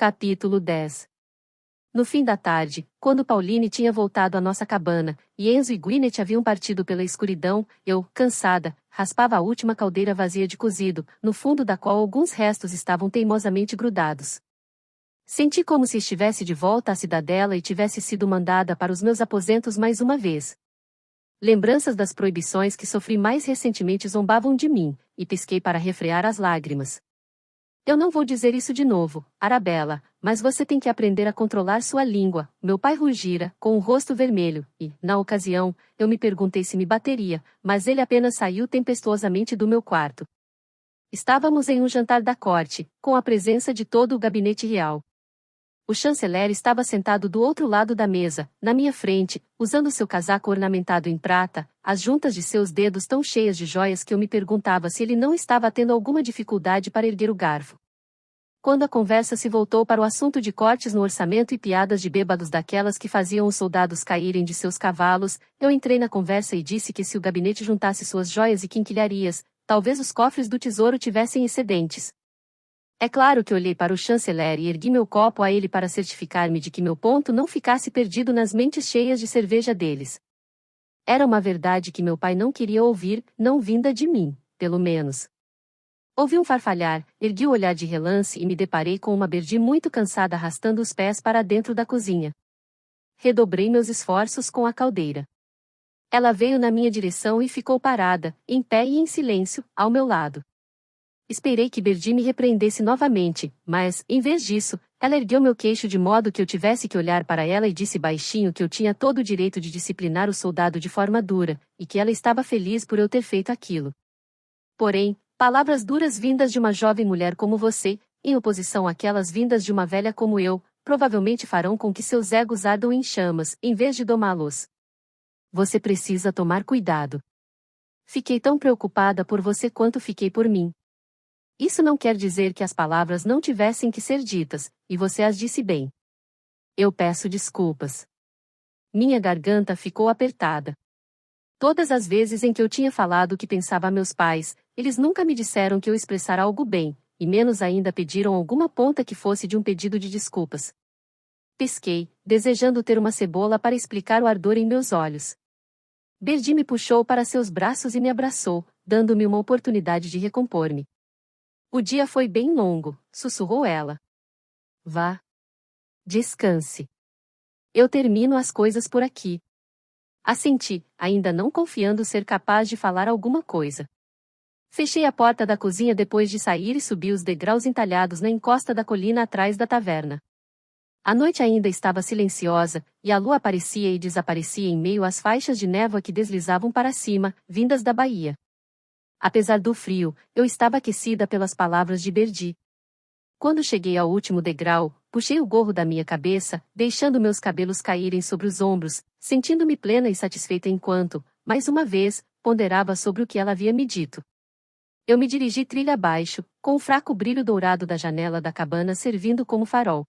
Capítulo 10. No fim da tarde, quando Pauline tinha voltado à nossa cabana, e Enzo e Gwyneth haviam partido pela escuridão, eu, cansada, raspava a última caldeira vazia de cozido, no fundo da qual alguns restos estavam teimosamente grudados. Senti como se estivesse de volta à cidadela e tivesse sido mandada para os meus aposentos mais uma vez. Lembranças das proibições que sofri mais recentemente zombavam de mim, e pisquei para refrear as lágrimas. Eu não vou dizer isso de novo, Arabella, mas você tem que aprender a controlar sua língua. Meu pai rugira, com o rosto vermelho, e, na ocasião, eu me perguntei se me bateria, mas ele apenas saiu tempestuosamente do meu quarto. Estávamos em um jantar da corte, com a presença de todo o gabinete real. O chanceler estava sentado do outro lado da mesa, na minha frente, usando seu casaco ornamentado em prata, as juntas de seus dedos tão cheias de joias que eu me perguntava se ele não estava tendo alguma dificuldade para erguer o garfo. Quando a conversa se voltou para o assunto de cortes no orçamento e piadas de bêbados daquelas que faziam os soldados caírem de seus cavalos, eu entrei na conversa e disse que se o gabinete juntasse suas joias e quinquilharias, talvez os cofres do tesouro tivessem excedentes. É claro que olhei para o chanceler e ergui meu copo a ele para certificar-me de que meu ponto não ficasse perdido nas mentes cheias de cerveja deles. Era uma verdade que meu pai não queria ouvir, não vinda de mim, pelo menos. Ouvi um farfalhar, ergui o olhar de relance e me deparei com uma Berdi muito cansada arrastando os pés para dentro da cozinha. Redobrei meus esforços com a caldeira. Ela veio na minha direção e ficou parada, em pé e em silêncio, ao meu lado. Esperei que Berdi me repreendesse novamente, mas, em vez disso, ela ergueu meu queixo de modo que eu tivesse que olhar para ela e disse baixinho que eu tinha todo o direito de disciplinar o soldado de forma dura, e que ela estava feliz por eu ter feito aquilo. Porém, palavras duras vindas de uma jovem mulher como você, em oposição àquelas vindas de uma velha como eu, provavelmente farão com que seus egos ardam em chamas, em vez de domá-los. Você precisa tomar cuidado. Fiquei tão preocupada por você quanto fiquei por mim. Isso não quer dizer que as palavras não tivessem que ser ditas, e você as disse bem. Eu peço desculpas. Minha garganta ficou apertada. Todas as vezes em que eu tinha falado o que pensava a meus pais, eles nunca me disseram que eu expressara algo bem, e menos ainda pediram alguma ponta que fosse de um pedido de desculpas. Pisquei, desejando ter uma cebola para explicar o ardor em meus olhos. Berdi me puxou para seus braços e me abraçou, dando-me uma oportunidade de recompor-me. O dia foi bem longo, sussurrou ela. Vá. Descanse. Eu termino as coisas por aqui. Assenti, ainda não confiando ser capaz de falar alguma coisa. Fechei a porta da cozinha depois de sair e subi os degraus entalhados na encosta da colina atrás da taverna. A noite ainda estava silenciosa, e a lua aparecia e desaparecia em meio às faixas de névoa que deslizavam para cima, vindas da baía. Apesar do frio, eu estava aquecida pelas palavras de Berdi. Quando cheguei ao último degrau, puxei o gorro da minha cabeça, deixando meus cabelos caírem sobre os ombros, sentindo-me plena e satisfeita enquanto, mais uma vez, ponderava sobre o que ela havia me dito. Eu me dirigi trilha abaixo, com o fraco brilho dourado da janela da cabana servindo como farol.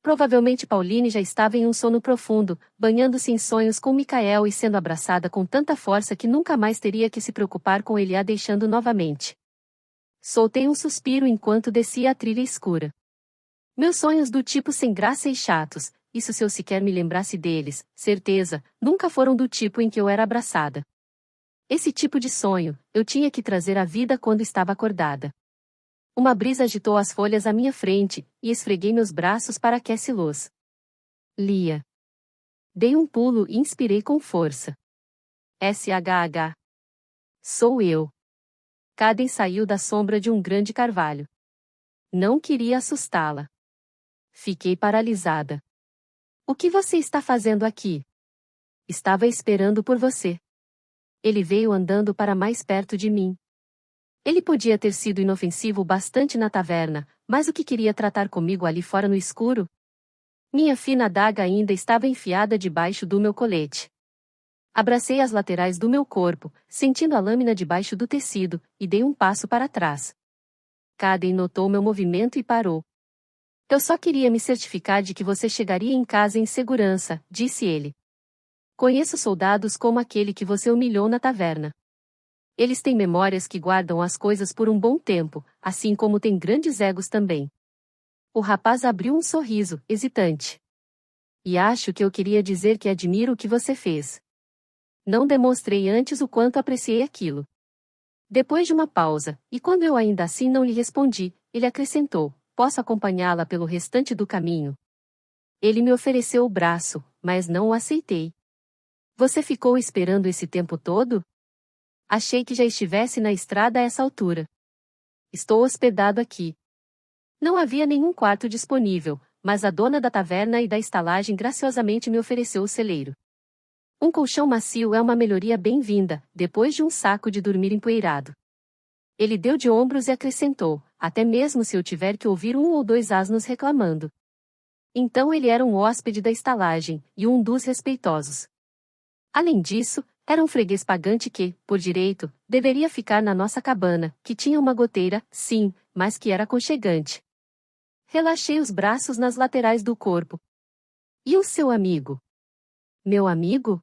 Provavelmente Pauline já estava em um sono profundo, banhando-se em sonhos com Michael e sendo abraçada com tanta força que nunca mais teria que se preocupar com ele a deixando novamente. Soltei um suspiro enquanto descia a trilha escura. Meus sonhos do tipo sem graça e chatos, isso se eu sequer me lembrasse deles, certeza, nunca foram do tipo em que eu era abraçada. Esse tipo de sonho, eu tinha que trazer à vida quando estava acordada. Uma brisa agitou as folhas à minha frente, e esfreguei meus braços para aquecê-los. Lia. Dei um pulo e inspirei com força. SHH. Sou eu. Caden saiu da sombra de um grande carvalho. Não queria assustá-la. Fiquei paralisada. O que você está fazendo aqui? Estava esperando por você. Ele veio andando para mais perto de mim. Ele podia ter sido inofensivo bastante na taverna, mas o que queria tratar comigo ali fora no escuro? Minha fina adaga ainda estava enfiada debaixo do meu colete. Abracei as laterais do meu corpo, sentindo a lâmina debaixo do tecido, e dei um passo para trás. Caden notou meu movimento e parou. Eu só queria me certificar de que você chegaria em casa em segurança, disse ele. Conheço soldados como aquele que você humilhou na taverna. Eles têm memórias que guardam as coisas por um bom tempo, assim como têm grandes egos também. O rapaz abriu um sorriso, hesitante. E acho que eu queria dizer que admiro o que você fez. Não demonstrei antes o quanto apreciei aquilo. Depois de uma pausa, e quando eu ainda assim não lhe respondi, ele acrescentou: posso acompanhá-la pelo restante do caminho? Ele me ofereceu o braço, mas não o aceitei. Você ficou esperando esse tempo todo? Achei que já estivesse na estrada a essa altura. Estou hospedado aqui. Não havia nenhum quarto disponível, mas a dona da taverna e da estalagem graciosamente me ofereceu o celeiro. Um colchão macio é uma melhoria bem-vinda, depois de um saco de dormir empoeirado. Ele deu de ombros e acrescentou, até mesmo se eu tiver que ouvir um ou dois asnos reclamando. Então ele era um hóspede da estalagem, e um dos respeitosos. Além disso, era um freguês pagante que, por direito, deveria ficar na nossa cabana, que tinha uma goteira, sim, mas que era aconchegante. Relaxei os braços nas laterais do corpo. E o seu amigo? Meu amigo?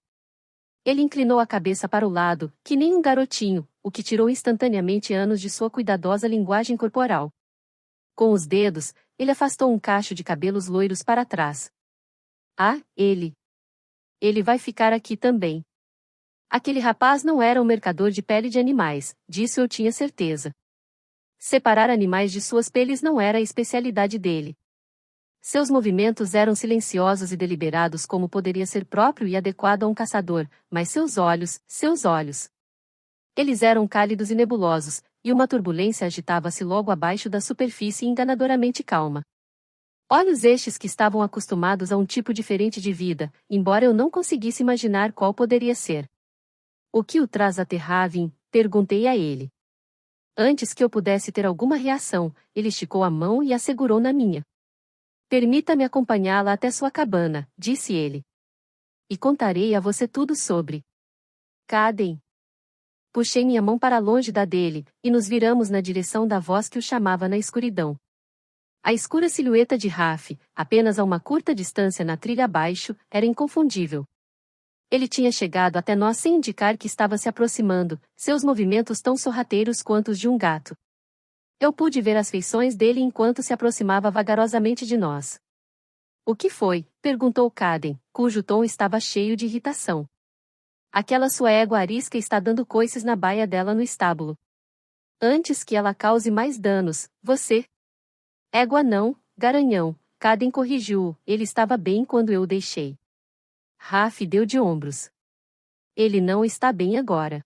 Ele inclinou a cabeça para o lado, que nem um garotinho, o que tirou instantaneamente anos de sua cuidadosa linguagem corporal. Com os dedos, ele afastou um cacho de cabelos loiros para trás. Ah, ele. Ele vai ficar aqui também. Aquele rapaz não era um mercador de pele de animais, disso eu tinha certeza. Separar animais de suas peles não era a especialidade dele. Seus movimentos eram silenciosos e deliberados como poderia ser próprio e adequado a um caçador, mas seus olhos. Eles eram cálidos e nebulosos, e uma turbulência agitava-se logo abaixo da superfície enganadoramente calma. Olhos estes que estavam acostumados a um tipo diferente de vida, embora eu não conseguisse imaginar qual poderia ser. O que o traz até Ravin? Perguntei a ele. Antes que eu pudesse ter alguma reação, ele esticou a mão e a segurou na minha. Permita-me acompanhá-la até sua cabana, disse ele. E contarei a você tudo sobre Caden. Puxei minha mão para longe da dele, e nos viramos na direção da voz que o chamava na escuridão. A escura silhueta de Raf, apenas a uma curta distância na trilha abaixo, era inconfundível. Ele tinha chegado até nós sem indicar que estava se aproximando, seus movimentos tão sorrateiros quanto os de um gato. Eu pude ver as feições dele enquanto se aproximava vagarosamente de nós. O que foi? Perguntou Caden, cujo tom estava cheio de irritação. Aquela sua égua arisca está dando coices na baia dela no estábulo. Antes que ela cause mais danos, você... Égua não, garanhão, Caden corrigiu-o, ele estava bem quando eu o deixei. Raf deu de ombros. Ele não está bem agora.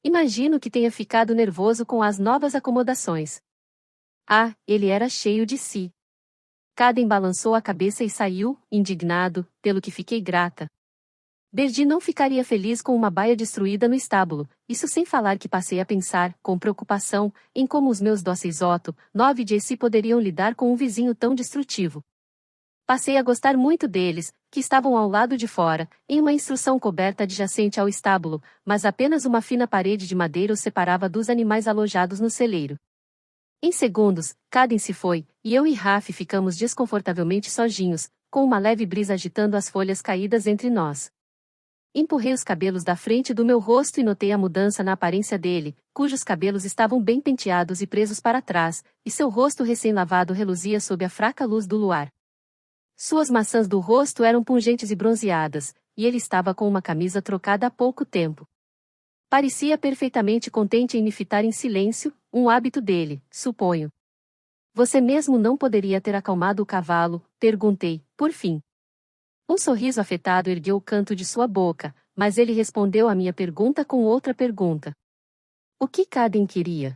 Imagino que tenha ficado nervoso com as novas acomodações. Ah, ele era cheio de si. Caden balançou a cabeça e saiu, indignado, pelo que fiquei grata. Berdi não ficaria feliz com uma baia destruída no estábulo, isso sem falar que passei a pensar, com preocupação, em como os meus dóceis Otto, 9 de si poderiam lidar com um vizinho tão destrutivo. Passei a gostar muito deles, que estavam ao lado de fora, em uma instrução coberta adjacente ao estábulo, mas apenas uma fina parede de madeira os separava dos animais alojados no celeiro. Em segundos, Caden se foi, e eu e Raf ficamos desconfortavelmente sozinhos, com uma leve brisa agitando as folhas caídas entre nós. Empurrei os cabelos da frente do meu rosto e notei a mudança na aparência dele, cujos cabelos estavam bem penteados e presos para trás, e seu rosto recém-lavado reluzia sob a fraca luz do luar. Suas maçãs do rosto eram pungentes e bronzeadas, e ele estava com uma camisa trocada há pouco tempo. Parecia perfeitamente contente em me fitar em silêncio, um hábito dele, suponho. Você mesmo não poderia ter acalmado o cavalo? Perguntei, por fim. Um sorriso afetado ergueu o canto de sua boca, mas ele respondeu à minha pergunta com outra pergunta. O que Caden queria?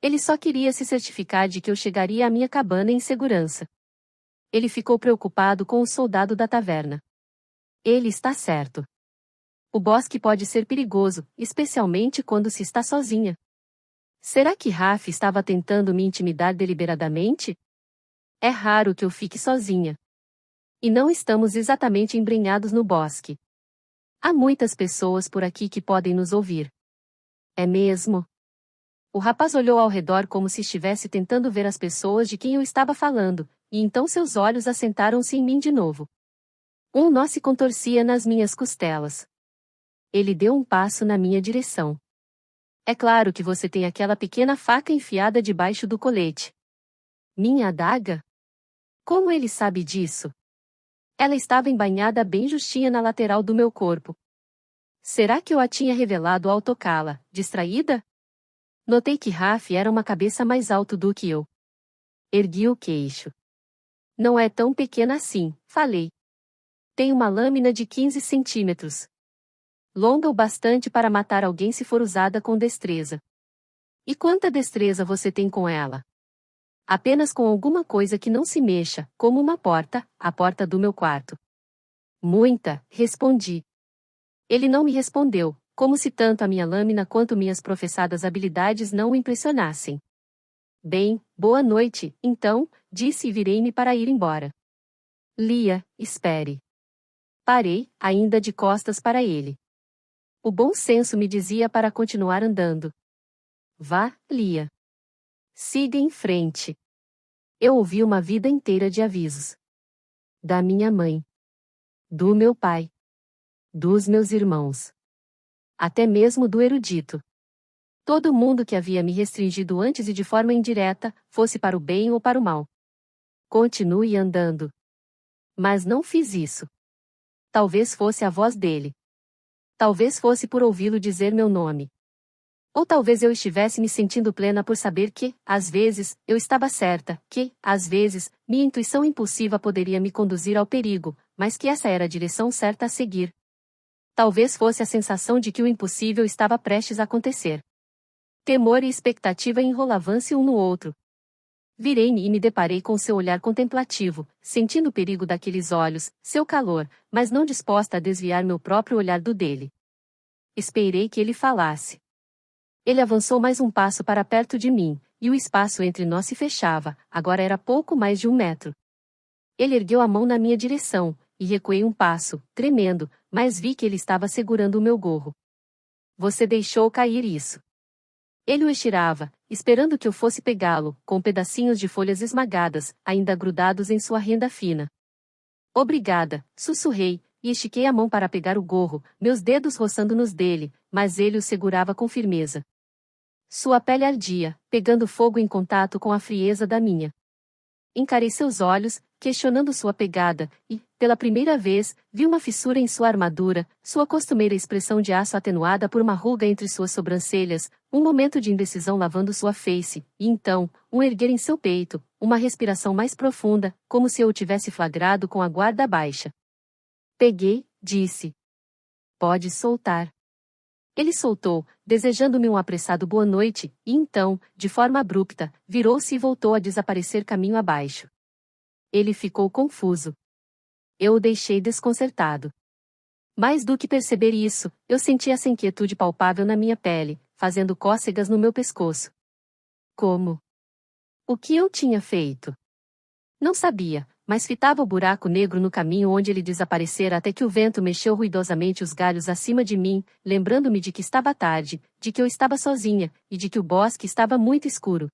Ele só queria se certificar de que eu chegaria à minha cabana em segurança. Ele ficou preocupado com o soldado da taverna. Ele está certo. O bosque pode ser perigoso, especialmente quando se está sozinha. Será que Raf estava tentando me intimidar deliberadamente? É raro que eu fique sozinha. E não estamos exatamente embrenhados no bosque. Há muitas pessoas por aqui que podem nos ouvir. É mesmo? O rapaz olhou ao redor como se estivesse tentando ver as pessoas de quem eu estava falando, e então seus olhos assentaram-se em mim de novo. Um nó se contorcia nas minhas costelas. Ele deu um passo na minha direção. É claro que você tem aquela pequena faca enfiada debaixo do colete. Minha adaga? Como ele sabe disso? Ela estava embainhada bem justinha na lateral do meu corpo. Será que eu a tinha revelado ao tocá-la, distraída? Notei que Raf era uma cabeça mais alto do que eu. Ergui o queixo. Não é tão pequena assim, falei. Tem uma lâmina de 15 centímetros. Longa o bastante para matar alguém se for usada com destreza. E quanta destreza você tem com ela? Apenas com alguma coisa que não se mexa, como uma porta, a porta do meu quarto. Muita, respondi. Ele não me respondeu, como se tanto a minha lâmina quanto minhas professadas habilidades não o impressionassem. Bem, boa noite, então, disse e virei-me para ir embora. Lia, espere. Parei, ainda de costas para ele. O bom senso me dizia para continuar andando. Vá, Lia. Siga em frente. Eu ouvi uma vida inteira de avisos. Da minha mãe. Do meu pai. Dos meus irmãos. Até mesmo do erudito. Todo mundo que havia me restringido antes e de forma indireta, fosse para o bem ou para o mal. Continue andando. Mas não fiz isso. Talvez fosse a voz dele. Talvez fosse por ouvi-lo dizer meu nome. Ou talvez eu estivesse me sentindo plena por saber que, às vezes, eu estava certa, que, às vezes, minha intuição impulsiva poderia me conduzir ao perigo, mas que essa era a direção certa a seguir. Talvez fosse a sensação de que o impossível estava prestes a acontecer. Temor e expectativa enrolavam-se um no outro. Virei-me e me deparei com seu olhar contemplativo, sentindo o perigo daqueles olhos, seu calor, mas não disposta a desviar meu próprio olhar do dele. Esperei que ele falasse. Ele avançou mais um passo para perto de mim, e o espaço entre nós se fechava, agora era pouco mais de 1 metro. Ele ergueu a mão na minha direção, e recuei um passo, tremendo, mas vi que ele estava segurando o meu gorro. Você deixou cair isso. Ele o estirava, esperando que eu fosse pegá-lo, com pedacinhos de folhas esmagadas, ainda grudados em sua renda fina. Obrigada, sussurrei, e estiquei a mão para pegar o gorro, meus dedos roçando nos dele, mas ele o segurava com firmeza. Sua pele ardia, pegando fogo em contato com a frieza da minha. Encarei seus olhos, questionando sua pegada, e, pela primeira vez, vi uma fissura em sua armadura, sua costumeira expressão de aço atenuada por uma ruga entre suas sobrancelhas, um momento de indecisão lavando sua face, e então, um erguer em seu peito, uma respiração mais profunda, como se eu o tivesse flagrado com a guarda baixa. Peguei, disse. Pode soltar. Ele soltou, desejando-me um apressado boa noite, e então, de forma abrupta, virou-se e voltou a desaparecer caminho abaixo. Ele ficou confuso. Eu o deixei desconcertado. Mais do que perceber isso, eu senti essa inquietude palpável na minha pele, fazendo cócegas no meu pescoço. Como? O que eu tinha feito? Não sabia, mas fitava o buraco negro no caminho onde ele desaparecera até que o vento mexeu ruidosamente os galhos acima de mim, lembrando-me de que estava tarde, de que eu estava sozinha, e de que o bosque estava muito escuro.